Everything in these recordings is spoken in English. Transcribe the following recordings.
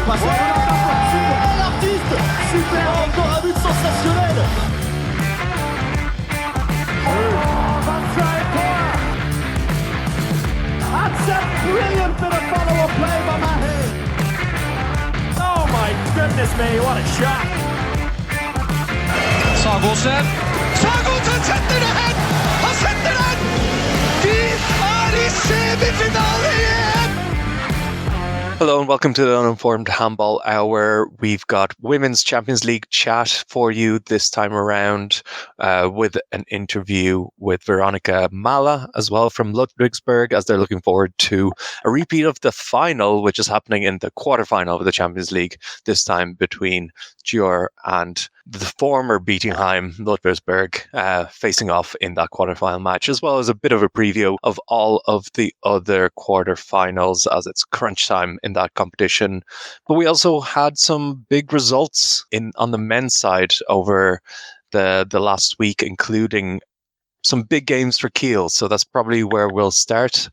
passe super. L'artiste, super, encore un but sensationnel. That's a brilliant bit of follow-up play by Mahe. Oh my goodness me, what a shot. Sagosen setter det hen! Han setter den! De er i semifinale igjen! Hello and welcome to the Uninformed Handball Hour. We've got Women's Champions League chat for you this time around with an interview with Veronika Malá as well from Ludwigsburg, as they're looking forward to a repeat of the final, which is happening in the quarterfinal of the Champions League, this time between Györ and the former Bietigheim Ludwigsburg facing off in that quarterfinal match, as well as a bit of a preview of all of the other quarterfinals as it's crunch time in that competition. But we also had some big results on the men's side over the last week, including some big games for Kiel. So that's probably where we'll start.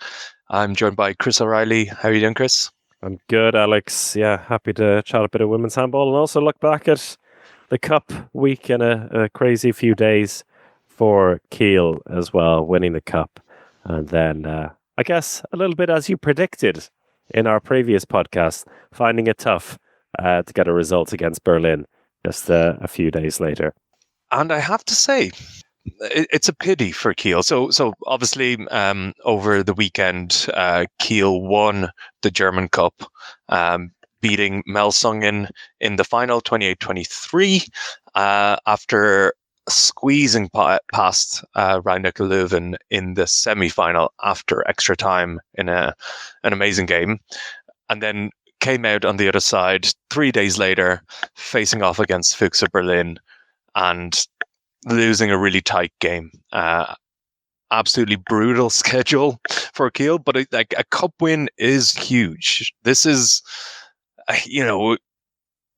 I'm joined by Chris O'Reilly. How are you doing, Chris? I'm good, Alex. Yeah, happy to chat a bit of women's handball and also look back at the Cup week and a crazy few days for Kiel as well, winning the Cup. And then, I guess, a little bit as you predicted in our previous podcast, finding it tough to get a result against Berlin just a few days later. And I have to say, it's a pity for Kiel. So obviously, over the weekend, Kiel won the German Cup, beating Melsungen in the final 28-23 after squeezing past Rhein-Neckar Leuven in the semi-final after extra time in an amazing game, and then came out on the other side 3 days later facing off against Füchse Berlin and losing a really tight game. Absolutely brutal schedule for Kiel, but a cup win is huge. This is,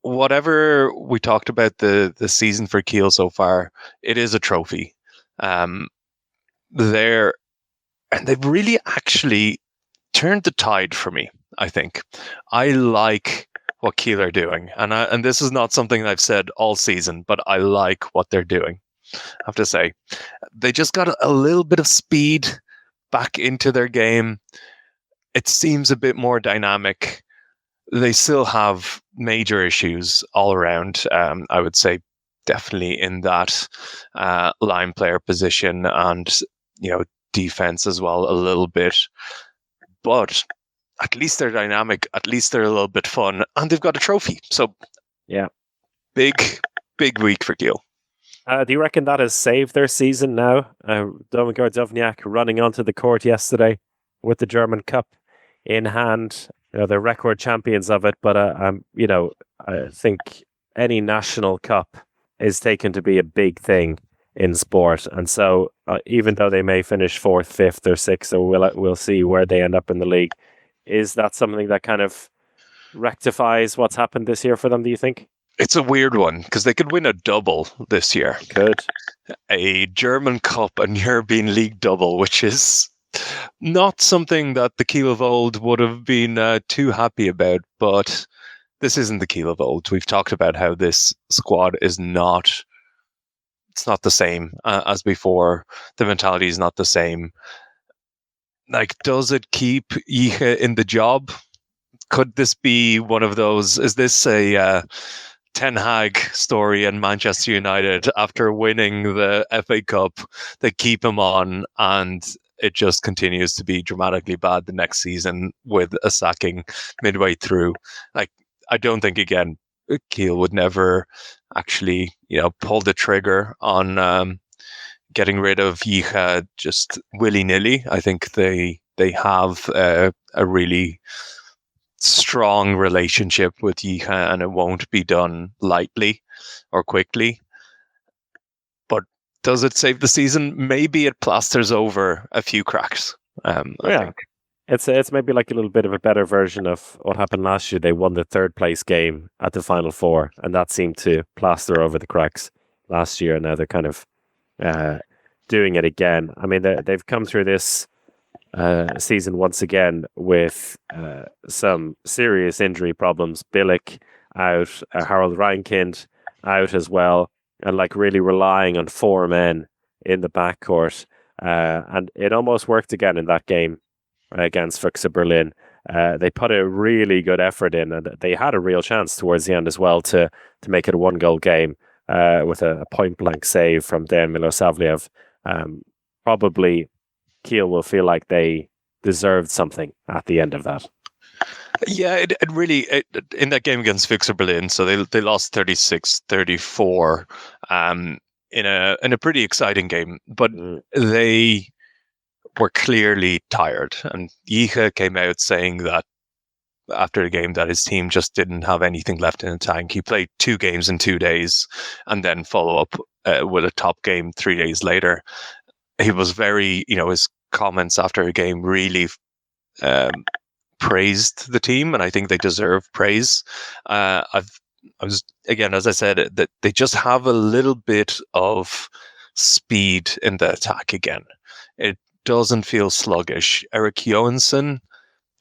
whatever we talked about the season for Kiel so far, it is a trophy. And they've really actually turned the tide for me, I think. I like what Kiel are doing. And this is not something I've said all season, but I like what they're doing. I have to say, they just got a little bit of speed back into their game. It seems a bit more dynamic. They still have major issues all around. I would say definitely in that line player position and defense as well a little bit. But at least they're dynamic. At least they're a little bit fun, and they've got a trophy. So yeah, big week for Kiel. Do you reckon that has saved their season now? Domagoj Duvniak running onto the court yesterday with the German Cup in hand. They're record champions of it, but I think any national cup is taken to be a big thing in sport. And so even though they may finish 4th, 5th or 6th, or we'll see where they end up in the league, is that something that kind of rectifies what's happened this year for them, do you think? It's a weird one because they could win a double this year. Could. A German Cup and European League double, which is not something that the Kiel of old would have been too happy about, but this isn't the Kiel of old. We've talked about how this squad is not the same as before. The mentality is not the same. Like, does it keep Jiche in the job? Could this be one of those? Is this a Ten Hag story in Manchester United after winning the FA Cup? They keep him on, and it just continues to be dramatically bad the next season with a sacking midway through. Like, I don't think, again, Kiel would never actually, pull the trigger on getting rid of Jiche just willy-nilly. I think they have a really strong relationship with Jiche, and it won't be done lightly or quickly. But does it save the season? Maybe it plasters over a few cracks. I think. It's maybe like a little bit of a better version of what happened last year. They won the 3rd place game at the Final Four, and that seemed to plaster over the cracks last year. Now they're kind of doing it again. I mean, they've come through this season once again with some serious injury problems. Billick out, Harold Reinkind out as well, and like really relying on 4 men in the backcourt. And it almost worked again in that game against Füchse Berlin. They put a really good effort in, and they had a real chance towards the end as well to make it a 1-goal game with a point-blank save from Dejan Milosavljev. Probably Kiel will feel like they deserved something at the end of that. Yeah, it really, in that game against Füchse Berlin, so they lost 36-34 in a pretty exciting game, but they were clearly tired. And Györ came out saying that after the game that his team just didn't have anything left in the tank. He played 2 games in 2 days and then follow up with a top game 3 days later. He was very, his comments after a game really praised the team, and I think they deserve praise. I was, again, as I said, that they just have a little bit of speed in the attack again. It doesn't feel sluggish. Erik Johansson,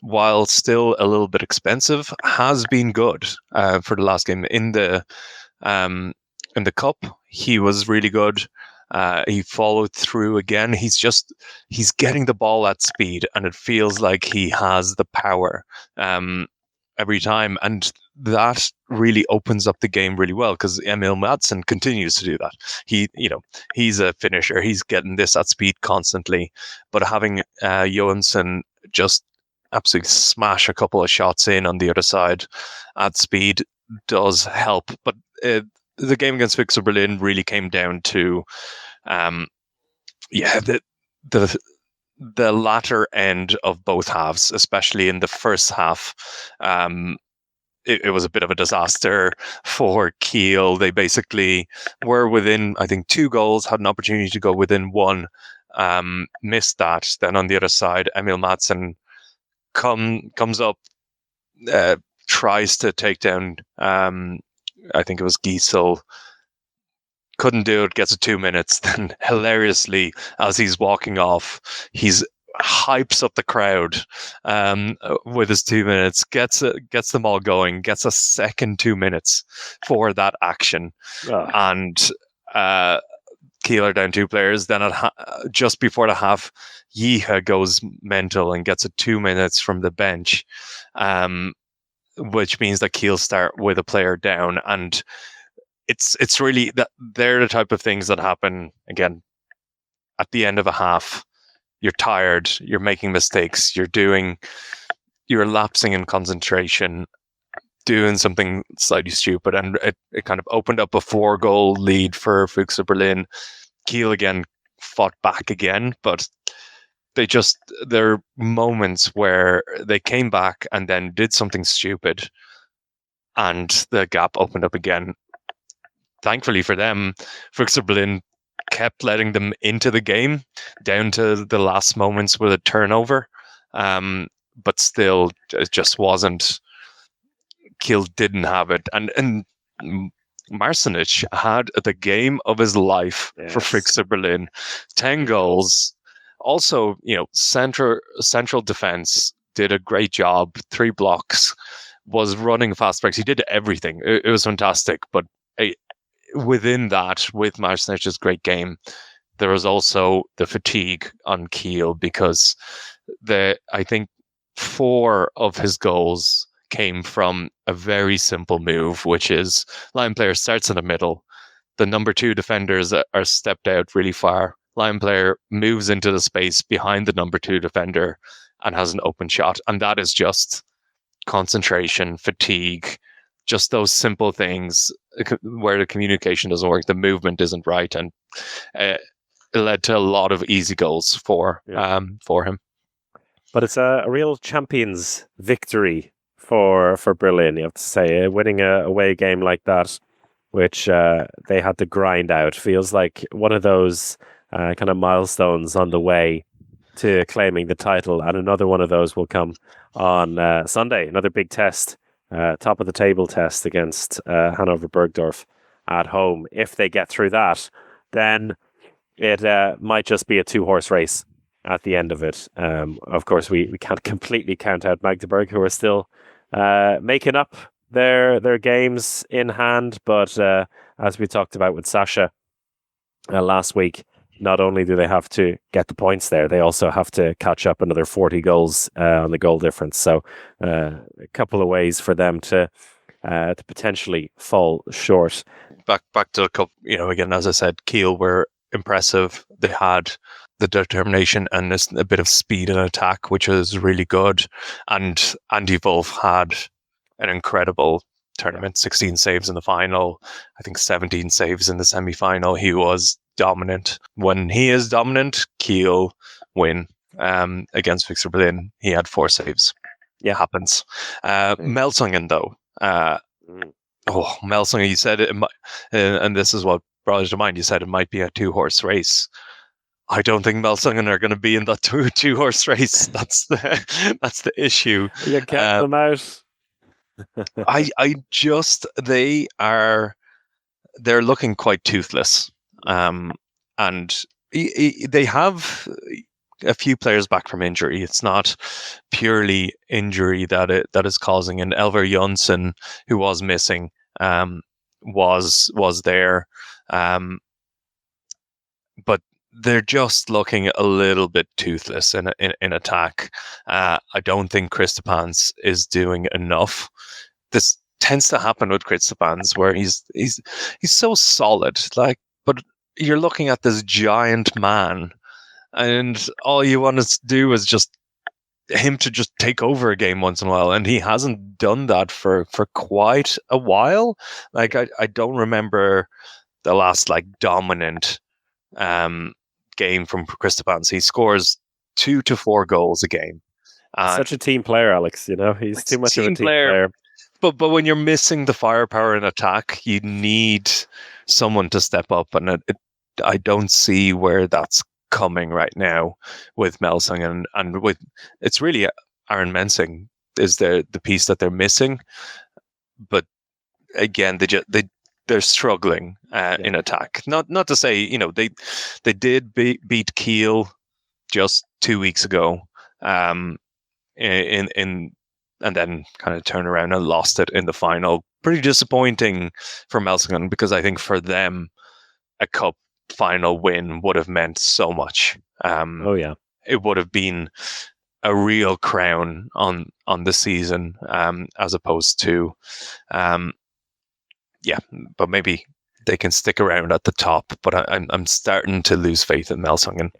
while still a little bit expensive, has been good for the last game. In the cup, he was really good. He followed through again. He's getting the ball at speed, and it feels like he has the power every time. And that really opens up the game really well, because Emil Madsen continues to do that. He's a finisher. He's getting this at speed constantly. But having Johansson just absolutely smash a couple of shots in on the other side at speed does help. But the game against Füchse Berlin really came down to the latter end of both halves, especially in the first half. It was a bit of a disaster for Kiel. They basically were within, I think, 2 goals, had an opportunity to go within 1, missed that. Then on the other side, Emil Madsen comes up, tries to take down, I think it was Giesel, couldn't do it, gets 2 minutes. Then hilariously, as he's walking off, he's hypes up the crowd with his 2 minutes, gets them all going, gets a second 2 minutes for that action. And Kiel are down 2 players. Then just before the half, Györ goes mental and gets 2 minutes from the bench, which means that Kiel start with a player down. And it's really that they're the type of things that happen again at the end of a half. You're tired, you're making mistakes, you're lapsing in concentration, doing something slightly stupid, and it kind of opened up a 4-goal lead for Füchse Berlin. Kiel again fought back again, but there are moments where they came back and then did something stupid, and the gap opened up again. Thankfully for them, Füchse Berlin kept letting them into the game down to the last moments with a turnover. But still, it just wasn't. Kiel didn't have it. And Marcinic had the game of his life for Füchse Berlin. 10 goals. Also, central defense did a great job. 3 blocks, was running fast breaks. He did everything. It was fantastic. But within that, with Marcinic's great game, there was also the fatigue on Kiel, because I think 4 of his goals came from a very simple move, which is line player starts in the middle. The number 2 defenders are stepped out really far. Line player moves into the space behind the number 2 defender and has an open shot. And that is just concentration, fatigue, just those simple things where the communication doesn't work, the movement isn't right, and it led to a lot of easy goals for him. But it's a real champions victory for Berlin, you have to say. Winning a away game like that, which they had to grind out, feels like one of those kind of milestones on the way to claiming the title. And another one of those will come on Sunday, another big test. Top of the table test against Hannover Bergdorf at home. If they get through that, then it might just be a 2-horse race at the end of it. Of course, we can't completely count out Magdeburg, who are still making up their games in hand. But as we talked about with Sasha last week, not only do they have to get the points there, they also have to catch up another 40 goals on the goal difference. So a couple of ways for them to potentially fall short. Back to the cup, again, as I said, Kiel were impressive. They had the determination and a bit of speed and attack, which is really good. And Andy Wolf had an incredible tournament, 16 saves in the final, I think 17 saves in the semi-final. He was dominant. When he is dominant, Kiel win. Against Victor Berlin, he had 4 saves. Yeah, happens. Melsungen, though. Melsungen, you said it, and this is what brought it to mind. You said it might be a 2-horse race. I don't think Melsungen are going to be in that two-horse race. That's the issue. You get them out. They're looking quite toothless, and they have a few players back from injury. It's not purely injury that is causing. And Elver Jonsson, who was missing, was there, but they're just looking a little bit toothless in attack. I don't think Kristapans is doing enough. This tends to happen with Kristapans, where he's so solid, but you're looking at this giant man, and all you want to do is just him to just take over a game once in a while, and he hasn't done that for quite a while. I don't remember the last dominant game from Kristapans. He scores 2 to 4 goals a game. Such a team player, Alex. He's too much of a team player. But when you're missing the firepower in attack, you need someone to step up, and I don't see where that's coming right now with Melsungen, and with it's really Aaron Mensing is the piece that they're missing. But again, they're struggling in attack. Not to say they did beat Kiel just 2 weeks ago, and then kind of turned around and lost it in the final. Pretty disappointing for Melsungen, because I think for them a cup final win would have meant so much. It would have been a real crown on the season, as opposed to but maybe they can stick around at the top. But I'm starting to lose faith in Melsungen.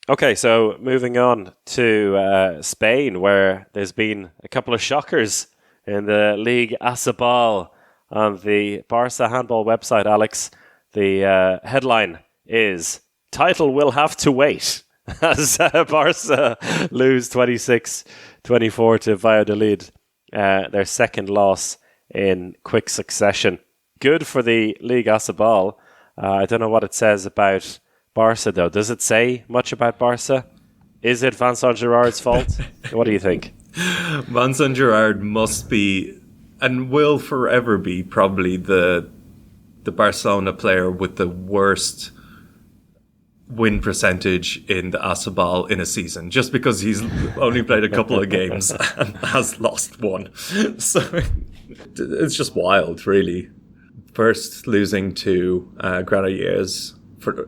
Okay, so moving on to Spain, where there's been a couple of shockers in the League ASOBAL on the Barça handball website, Alex. The headline is, "Title will have to wait," as Barça lose 26-24 to Valladolid, their second loss in quick succession. Good for the League ASOBAL. I don't know what it says about Barça, though. Does it say much about Barça? Is it Vincent Girard's fault? What do you think? Vincent Girard must be, and will forever be, probably the Barcelona player with the worst win percentage in the ASOBAL in a season, just because he's only played a couple of games and has lost one. So it's just wild, really. First losing to Granollers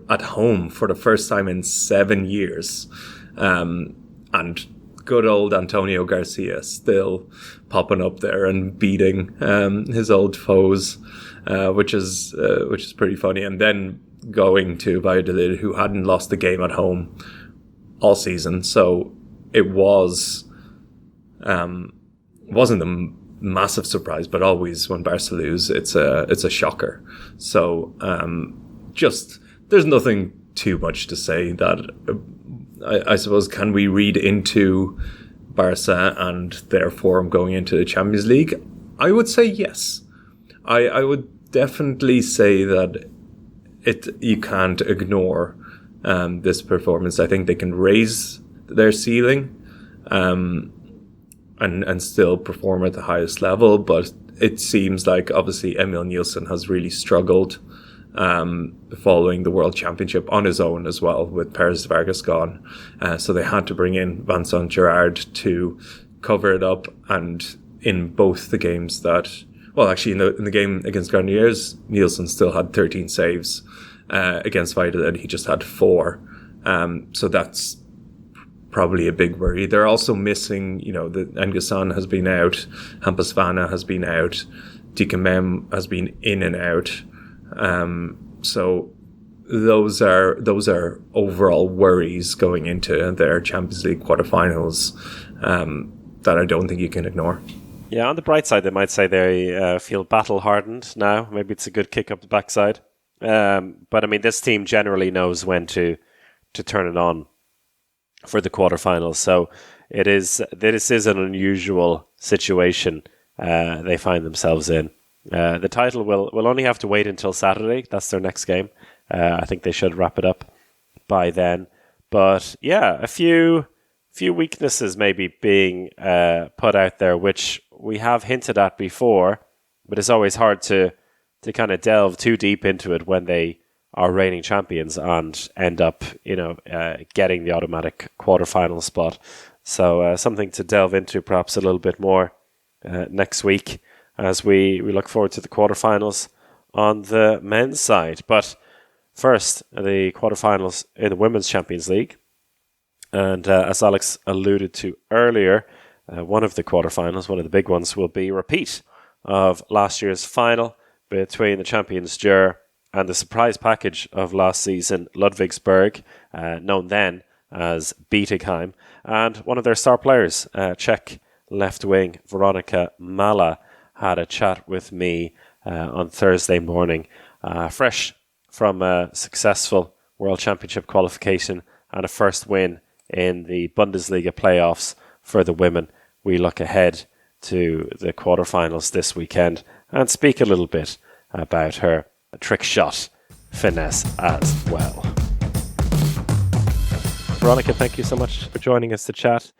at home for the first time in 7 years, and good old Antonio Garcia still popping up there and beating his old foes, which is pretty funny. And then going to Valladolid, who hadn't lost a game at home all season, so it wasn't a massive surprise. But always when Barca lose, it's a shocker. So there's nothing too much to say. That I suppose, can we read into Barca and their form going into the Champions League? I would say yes. I would definitely say that you can't ignore this performance. I think they can raise their ceiling and still perform at the highest level, but it seems like obviously Emil Nielsen has really struggled following the World Championship on his own as well, with Perez Vargas gone. So they had to bring in Vincent Gerard to cover it up. And in both the games actually in the game against Garniers, Nielsen still had 13 saves. Against Vida, and he just had 4. So that's probably a big worry. They're also missing, the N'Guessan has been out, Hampasvana has been out, Dikamem has been in and out. So those are overall worries going into their Champions League quarterfinals that I don't think you can ignore. Yeah, on the bright side, they might say they feel battle hardened now. Maybe it's a good kick up the backside. But I mean, this team generally knows when to turn it on for the quarterfinals. So this is an unusual situation they find themselves in. The title will only have to wait until Saturday. That's their next game. I think they should wrap it up by then. But yeah, a few weaknesses maybe being put out there, which we have hinted at before, but it's always hard to kind of delve too deep into it when they are reigning champions and end up, getting the automatic quarterfinal spot. So something to delve into perhaps a little bit more next week as we look forward to the quarterfinals on the men's side. But first, the quarterfinals in the Women's Champions League. And as Alex alluded to earlier, one of the quarterfinals, one of the big ones, will be a repeat of last year's final between the champions Györ and the surprise package of last season, Ludwigsburg, known then as Bietigheim, and one of their star players, Czech left wing Veronika Malá, had a chat with me on Thursday morning, fresh from a successful World Championship qualification and a first win in the Bundesliga playoffs for the women. We look ahead to the quarterfinals this weekend and speak a little bit about her trick shot finesse as well. Veronika, thank you so much for joining us to chat.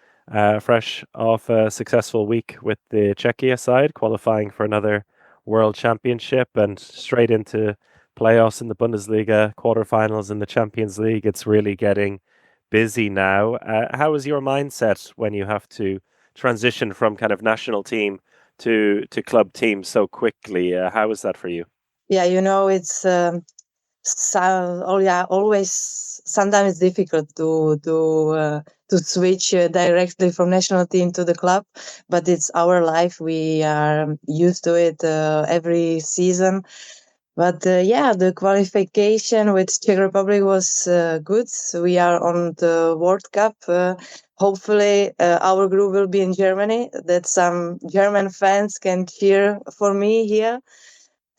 Fresh off a successful week with the Czechia side, qualifying for another World Championship and straight into playoffs in the Bundesliga, quarterfinals in the Champions League. It's really getting busy now. How is your mindset when you have to transition from kind of national team to club team so quickly? How is that for you? Yeah, it's always sometimes difficult to switch directly from national team to the club, but it's our life. We are used to it every season. But the qualification with Czech Republic was good. So we are on the World Cup. Hopefully our group will be in Germany, that some German fans can cheer for me here.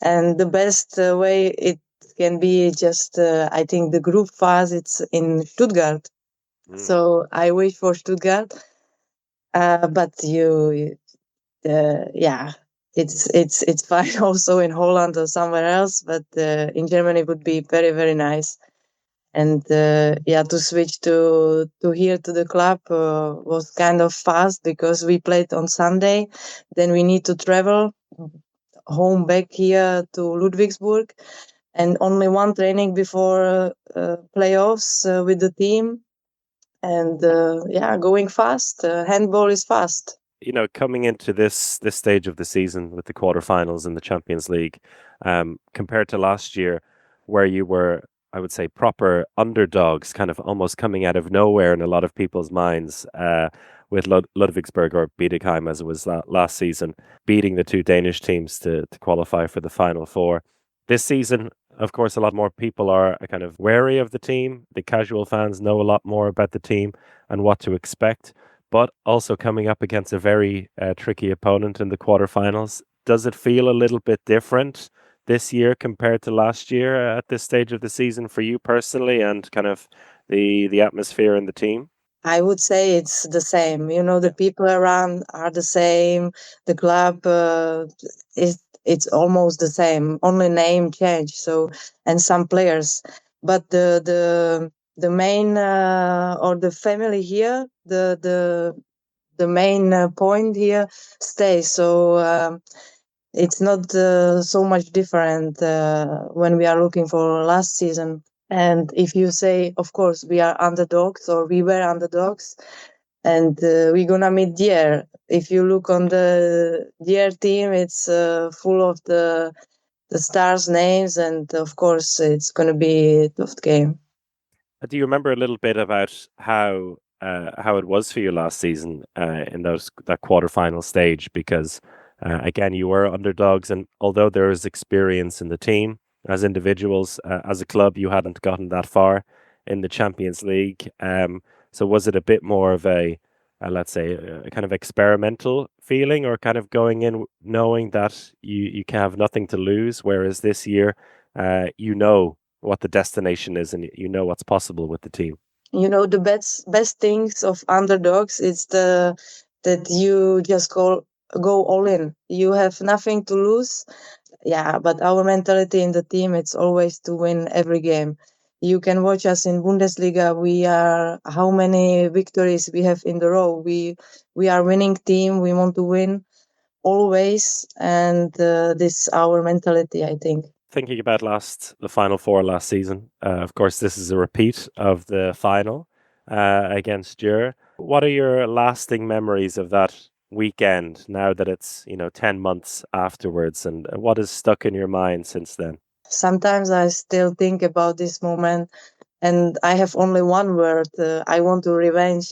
And the best way it can be just, I think the group phase, it's in Stuttgart. So I wish for Stuttgart. But it's fine also in Holland or somewhere else. But in Germany would be very, very nice. And to switch to here to the club was kind of fast because we played on Sunday. Then we need to travel home back here to Ludwigsburg, and only one training before playoffs with the team. And going fast. Handball is fast. Coming into this stage of the season with the quarterfinals in the Champions League, compared to last year, where you were, I would say, proper underdogs, kind of almost coming out of nowhere in a lot of people's minds, with Ludwigsburg, or Bietigheim as it was last season, beating the two Danish teams to qualify for the Final Four. This season, of course, a lot more people are kind of wary of the team. The casual fans know a lot more about the team and what to expect, but also coming up against a very tricky opponent in the quarterfinals. Does it feel a little bit different this year compared to last year at this stage of the season for you personally, and kind of the atmosphere in the team? I would say it's the same. The people around are the same. The club it's almost the same. Only name change. So, and some players, but the main or the family here, the main point here stays. So It's not so much different when we are looking for last season. And if you say, of course, we are underdogs or we were underdogs, and we're gonna meet Györ. If you look on the Györ team, it's full of the stars' names, and of course, it's gonna be a tough game. Do you remember a little bit about how it was for you last season in that quarterfinal stage? Because again, you were underdogs, and although there is experience in the team as individuals, as a club, you hadn't gotten that far in the Champions League. So was it a bit more of let's say, a kind of experimental feeling, or kind of going in knowing that you can have nothing to lose? Whereas this year, you know what the destination is, and you know what's possible with the team. You know, the best things of underdogs is that you just go all in. You have nothing to lose. Yeah, but our mentality in the team, it's always to win every game. You can watch us in Bundesliga. We are how many victories we have in the row. We are winning team. We want to win always, and this is our mentality, I think. Thinking about the final four last season, of course, this is a repeat of the final against Györ. What are your lasting memories of that weekend now that it's 10 months afterwards, and what has stuck in your mind since then? Sometimes I still think about this moment, and I have only one word. I want to revenge.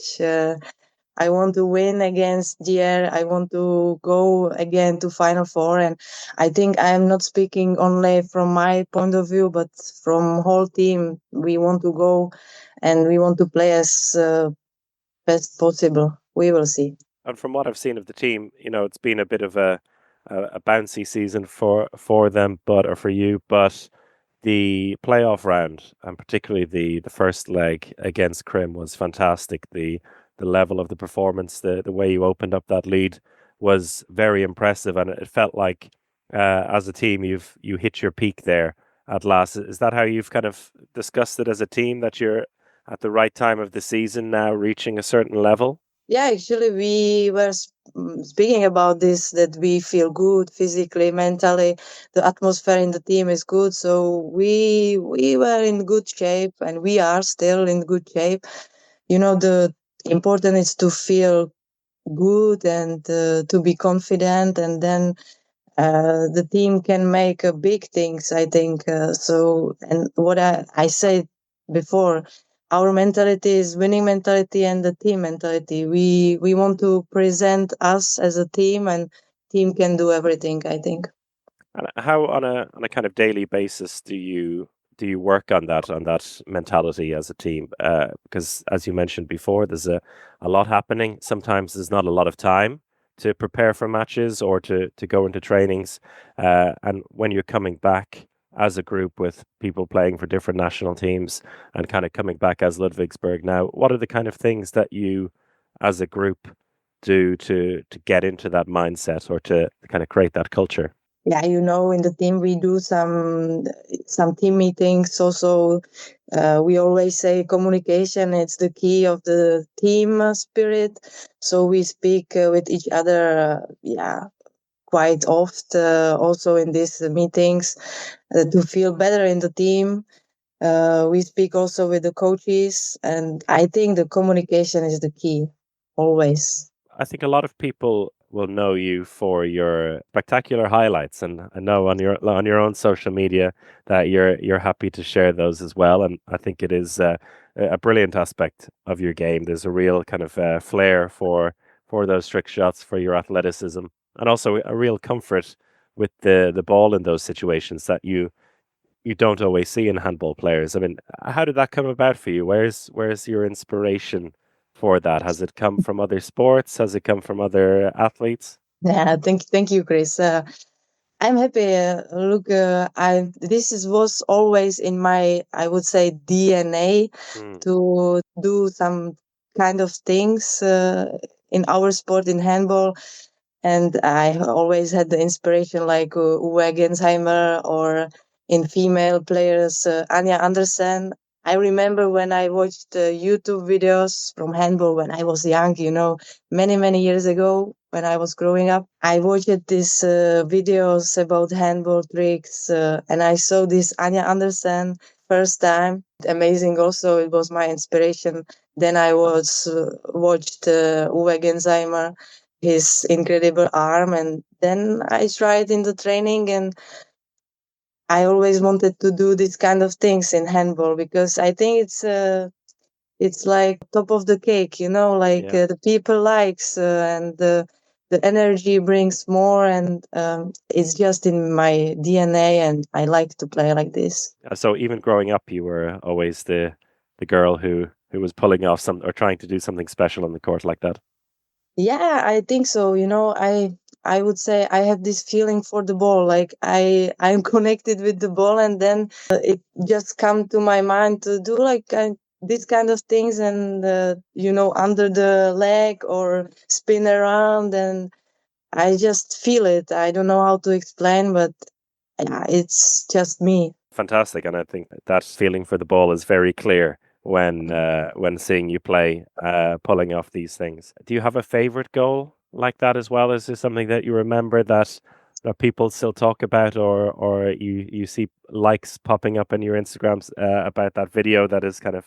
I want to win against Györ. I want to go again to Final Four. And I think I am not speaking only from my point of view, but from whole team. We want to go and we want to play as best possible. We will see. And from what I've seen of the team, it's been a bit of a bouncy season for them, or for you, but the playoff round, and particularly the first leg against Krim, was fantastic. The level of the performance, the way you opened up that lead was very impressive, and it felt like as a team you hit your peak there at last. Is that how you've kind of discussed it as a team, that you're at the right time of the season now, reaching a certain level? Yeah, actually, we were speaking about this, that we feel good physically, mentally. The atmosphere in the team is good, so we were in good shape, and we are still in good shape. You know, the important is to feel good and to be confident, and then the team can make big things, I think. So, and what I said before, our mentality is winning mentality and the team mentality. We want to present us as a team, and team can do everything, I think. And how on a kind of daily basis do you work on that mentality as a team? Because as you mentioned before, there's a lot happening. Sometimes there's not a lot of time to prepare for matches or to go into trainings. And when you're coming back as a group with people playing for different national teams and kind of coming back as Ludwigsburg now, what are the kind of things that you as a group do to get into that mindset, or to kind of create that culture? Yeah, you know, in the team we do some team meetings. Also, we always say communication. It's the key of the team spirit. So we speak with each other. Yeah, quite often. Also in these meetings, to feel better in the team. We speak also with the coaches, and I think the communication is the key always. I think a lot of people will know you for your spectacular highlights, and I know on your own social media that you're happy to share those as well. And I think it is a brilliant aspect of your game. There's a real kind of flair for those trick shots, for your athleticism, and also a real comfort with the ball in those situations that you don't always see in handball players. I mean, how did that come about for you? Where's your inspiration for that? Has it come from other sports? Has it come from other athletes? Yeah, thank you, Chris. I'm happy. Look, I was always in my, I would say, DNA Mm. to do some kind of things in our sport in handball, and I always had the inspiration like Uwe Gensheimer, or in female players Anja Andersen. I remember when I watched YouTube videos from handball when I was young, many years ago. when I was growing up. I watched these videos about handball tricks, and I saw this Anja Andersen first time. Amazing also, it was my inspiration. Then I was watched Uwe Gensheimer, his incredible arm, and then I tried in the training, and I always wanted to do these kind of things in handball because I think it's like top of the cake, like Yeah. the people likes and the energy brings more, and it's just in my DNA, and I like to play like this. So even growing up, you were always the girl who was pulling off some or trying to do something special on the court like that. Yeah, I think so. I would say I have this feeling for the ball. Like I'm connected with the ball, and then it just come to my mind to do like these kind of things, and under the leg or spin around, and I just feel it. I don't know how to explain, but yeah, it's just me. Fantastic, and I think that feeling for the ball is very clear when seeing you play, pulling off these things. Do you have a favorite goal like that as well? Is there something that you remember that people still talk about, or you see likes popping up in your Instagrams about that video that has kind of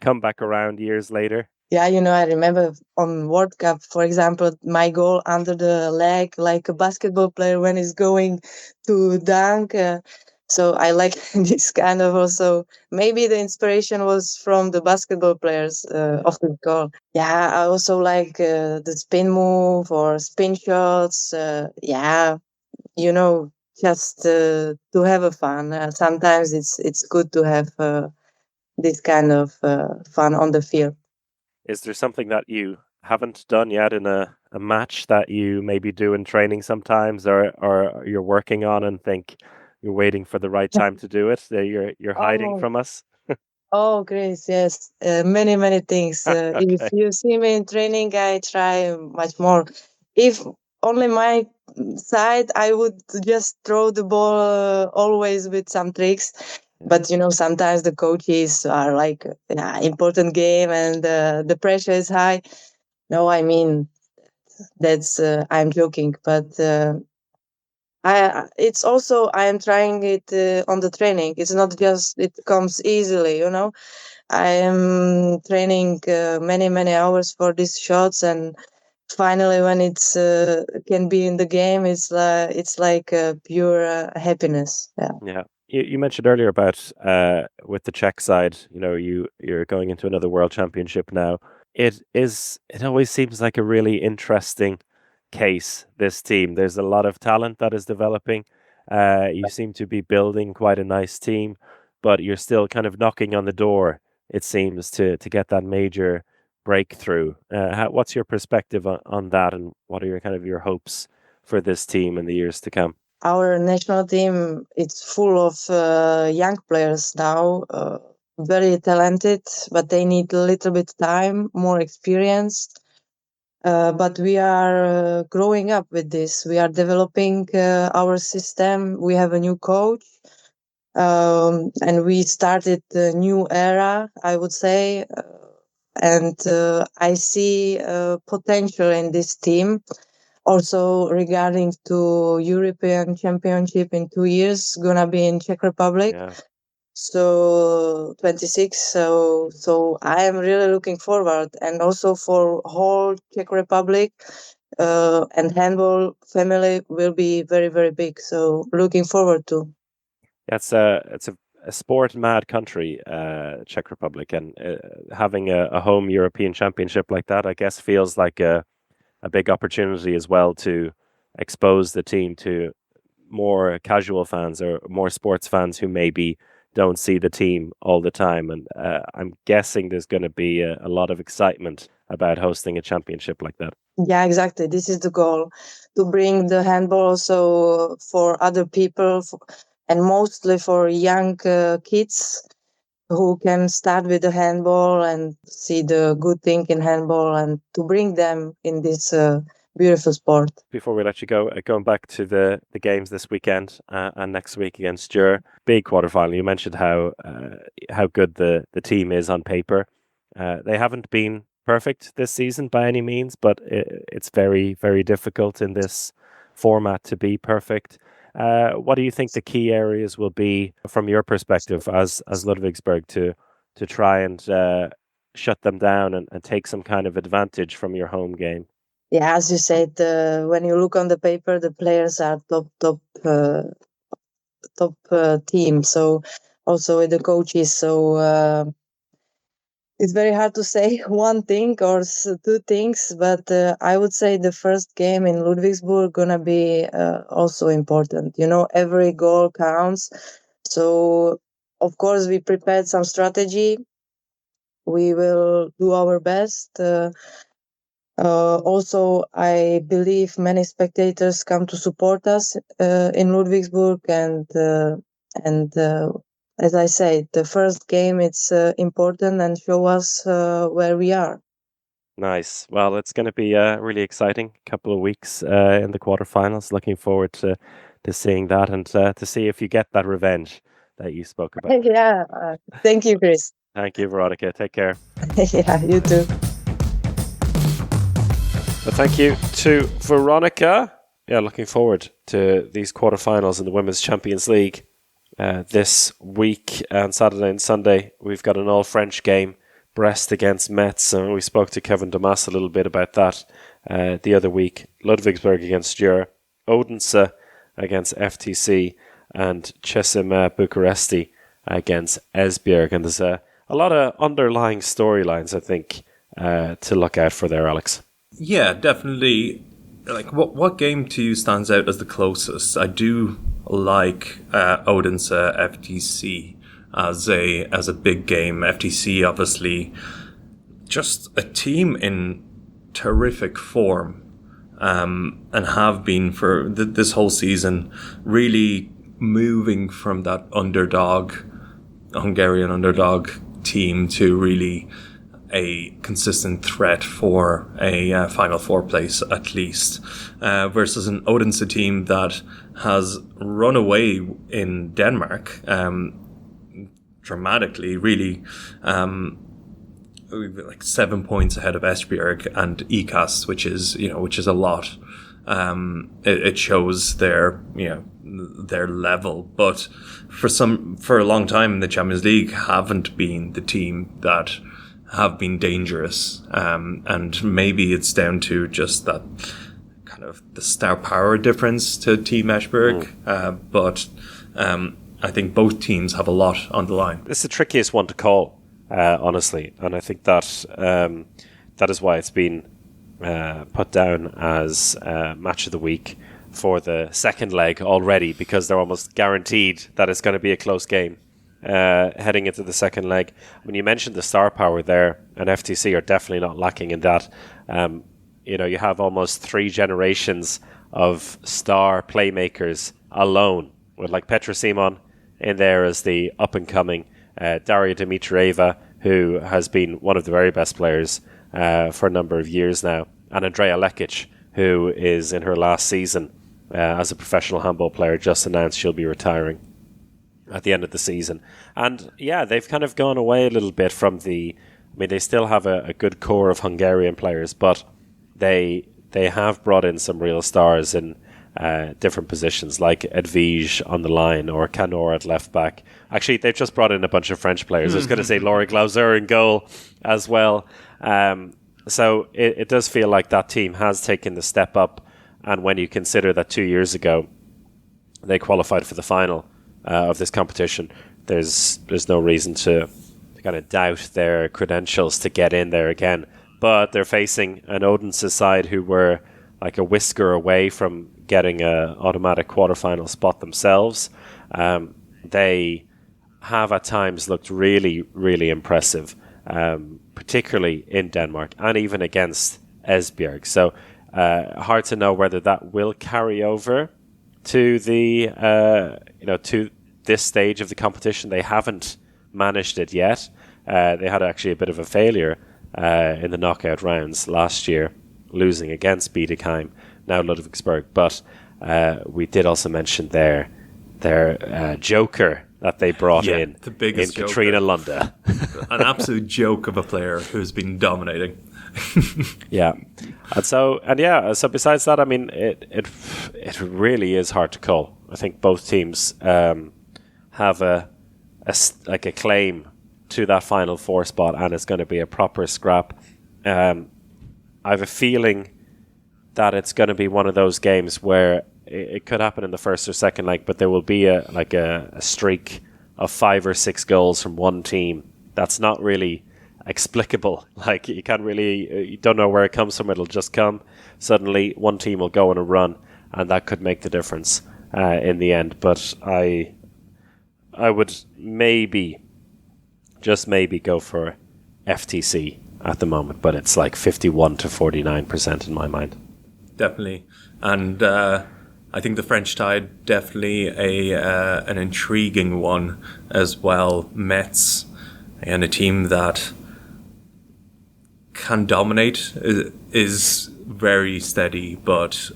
come back around years later? Yeah, I remember on World Cup, for example, my goal under the leg, like a basketball player when he's going to dunk. So I like this kind of also. Maybe the inspiration was from the basketball players of the goal. Yeah, I also like the spin move or spin shots. Yeah, just to have a fun. Sometimes it's good to have this kind of fun on the field. Is there something that you haven't done yet in a match that you maybe do in training sometimes, or you're working on and think you're waiting for the right time to do it? That you're hiding Oh, from us? oh, Grace, yes, many, many things. If Okay. you see me in training, I try much more. If only my side, I would just throw the ball always with some tricks. But sometimes the coaches are like, yeah, important game, and the pressure is high. No, I mean that's I'm joking, but it's also I am trying it on the training. It's not just it comes easily. I am training many, many hours for these shots, and finally, when it's can be in the game, it's like pure happiness. Yeah. Yeah. You mentioned earlier about with the Czech side, you're going into another world championship now. It always seems like a really interesting case, this team. There's a lot of talent that is developing. You seem to be building quite a nice team, but you're still kind of knocking on the door, it seems, to get that major breakthrough. What's your perspective on that, and what are your hopes for this team in the years to come? Our national team, it's full of young players now, very talented, but they need a little bit time, more experience. But we are growing up with this. We are developing our system. We have a new coach, and we started a new era, I would say. And I see potential in this team. Also, regarding to European Championship in 2 years, gonna be in Czech Republic. Yeah. So 26. So I am really looking forward, and also for whole Czech Republic, and handball family will be very, very big. So looking forward to. It's a sport mad country, Czech Republic, and having a home European championship like that, I guess, feels like a big opportunity as well to expose the team to more casual fans or more sports fans who maybe don't see the team all the time. And I'm guessing there's going to be a lot of excitement about hosting a championship like that. Yeah, exactly. This is the goal, to bring the handball also for other people, and mostly for young kids who can start with the handball and see the good thing in handball, and to bring them in this beautiful sport. Before we let you go, going back to the games this weekend and next week against Györ, big quarterfinal. You mentioned how good the team is on paper. They haven't been perfect this season by any means, but it's very, very difficult in this format to be perfect. What do you think the key areas will be from your perspective as Ludwigsburg to try and shut them down and take some kind of advantage from your home game? Yeah, as you said, when you look on the paper, the players are top team. So also with the coaches. So it's very hard to say one thing or two things, but I would say the first game in Ludwigsburg gonna be also important. Every goal counts. So of course we prepared some strategy. We will do our best. Also, I believe many spectators come to support us in Ludwigsburg, and as I say, the first game it's important and show us where we are. Nice. Well, it's going to be a really exciting couple of weeks in the quarterfinals. Looking forward to seeing that and to see if you get that revenge that you spoke about. Yeah. Thank you, Chris. Thank you, Veronika. Take care. Yeah, you too. Well, thank you to Veronika. Yeah, looking forward to these quarterfinals in the Women's Champions League this week. On Saturday and Sunday, we've got an all-French game, Brest against Metz, and we spoke to Kevin Damas a little bit about that the other week. Ludwigsburg against Györ, Odense against FTC, and Cesim Bucuresti against Esbjerg. And there's a lot of underlying storylines, I think, to look out for there, Alex. Yeah, definitely. Like, what game to you stands out as the closest? I do like Odense FTC as a big game. FTC obviously just a team in terrific form, and have been for this whole season, really moving from that Hungarian underdog team to really a consistent threat for a Final Four place at least, versus an Odense team that has run away in Denmark dramatically, really, like 7 points ahead of Esbjerg and IKAS, which is a lot. It shows their level, but for a long time in the Champions League haven't been the team that have been dangerous, and maybe it's down to just that kind of the star power difference to Team Esbjerg, but I think both teams have a lot on the line. It's the trickiest one to call, honestly, and I think that that is why it's been put down as match of the week for the second leg already, because they're almost guaranteed that it's going to be a close game heading into the second leg. When you mentioned the star power there, and FTC are definitely not lacking in that. You have almost 3 generations of star playmakers alone, with like Petra Simon in there as the up-and-coming Daria Dimitrieva, who has been one of the very best players for a number of years now, and Andrea Lekic, who is in her last season as a professional handball player, just announced she'll be retiring at the end of the season. And yeah, they've kind of gone away a little bit from they still have a good core of Hungarian players, but they have brought in some real stars in different positions, like Edwige on the line or Canor at left back. Actually, they've just brought in a bunch of French players. I was going to say Laura Glauser in goal as well. So it does feel like that team has taken the step up. And when you consider that 2 years ago they qualified for the final of this competition, there's no reason to kind of doubt their credentials to get in there again. But they're facing an Odense side who were like a whisker away from getting an automatic quarterfinal spot themselves. They have at times looked really, really impressive, particularly in Denmark and even against Esbjerg. So hard to know whether that will carry over to the to this stage of the competition. They haven't managed it yet. They had actually a bit of a failure in the knockout rounds last year, losing against Bietigheim, now Ludwigsburg. But we did also mention their joker that they brought in, the biggest in Katrina Lunde. An absolute joke of a player who's been dominating. Yeah. So besides that, I mean, it really is hard to call. I think both teams have a claim to that Final Four spot, and it's going to be a proper scrap. I have a feeling that it's going to be one of those games where it could happen in the first or second leg, but there will be a streak of 5 or 6 goals from one team that's not really explicable. Like, you don't know where it comes from. It'll just come. Suddenly, one team will go on a run, and that could make the difference in the end. But I would just maybe go for FTC at the moment, but it's like 51 to 49% in my mind. Definitely. And I think the French tide, definitely an intriguing one as well. Metz, and a team that can dominate, is very steady, but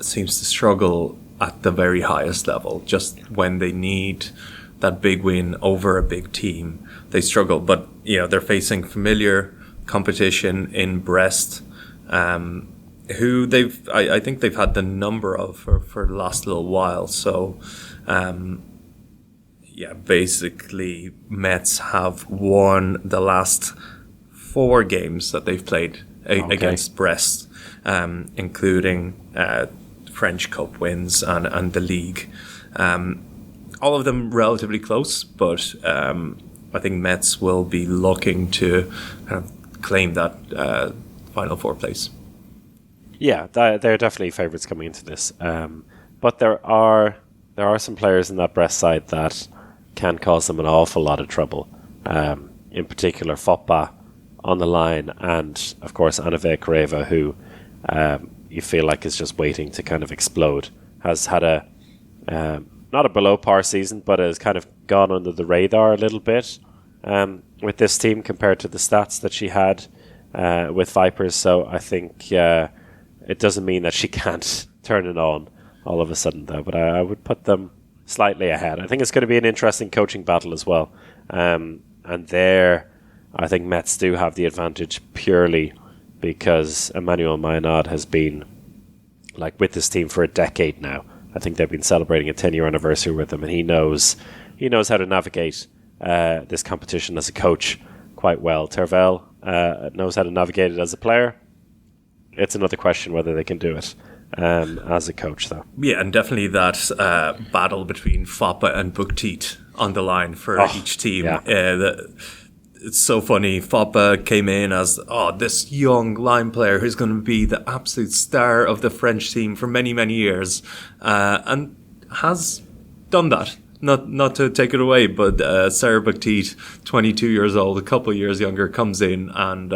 seems to struggle at the very highest level. Just when they need that big win over a big team, they struggle. But they're facing familiar competition in Brest, who I think they've had the number of for the last little while. So basically Metz have won the last 4 games that they've played against Brest, including French Cup wins and the league. All of them relatively close, but I think Metz will be looking to kind of claim that Final Four place. Yeah, they're definitely favourites coming into this. But there are some players in that Brest side that can cause them an awful lot of trouble. In particular, Foppa on the line, and of course Anave Kareva, who you feel like is just waiting to kind of explode. Has had a not a below par season, but has kind of gone under the radar a little bit with this team compared to the stats that she had with Vipers. So I think it doesn't mean that she can't turn it on all of a sudden, though. But I would put them slightly ahead. I think it's going to be an interesting coaching battle as well. And there, I think Metz do have the advantage purely because Emmanuel Maynard has been with this team for a decade now. I think they've been celebrating a 10-year anniversary with him, and he knows how to navigate this competition as a coach quite well. Tervel knows how to navigate it as a player. It's another question whether they can do it as a coach, though. Yeah, and definitely that battle between Foppa and Buktit on the line for each team. Yeah. It's so funny. Foppa came in as this young line player who's going to be the absolute star of the French team for many, many years, and has done that. Not to take it away, but Sarah Buktit, 22 years old, a couple of years younger, comes in and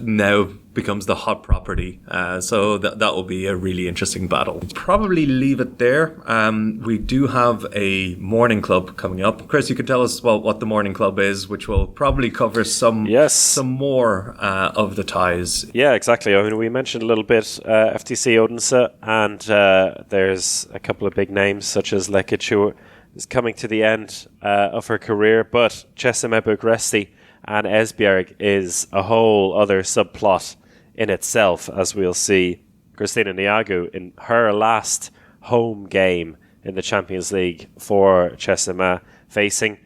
now becomes the hot property. So that will be a really interesting battle. Probably leave it there. We do have a morning club coming up. Chris, you can tell us what the morning club is, which will probably cover some more of the ties. Yeah, exactly. I mean, we mentioned a little bit FTC Odense, and there's a couple of big names such as Lekic, who is coming to the end of her career, but Chesime Bukresti and Esbjerg is a whole other subplot in itself, as we'll see. Christina Niagu, in her last home game in the Champions League for Chesime, facing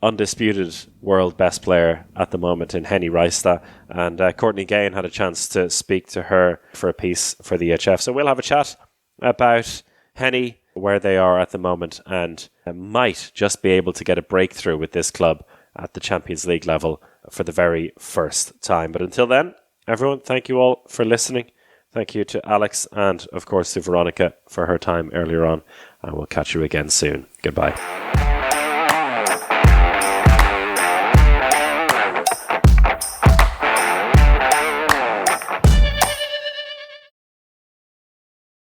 undisputed world best player at the moment in Henny Reista, and Courtney Gain had a chance to speak to her for a piece for the EHF. So we'll have a chat about Henny, where they are at the moment, and might just be able to get a breakthrough with this club at the Champions League level for the very first time. But until then, everyone, thank you all for listening. Thank you to Alex and, of course, to Veronika for her time earlier on. And we'll catch you again soon. Goodbye.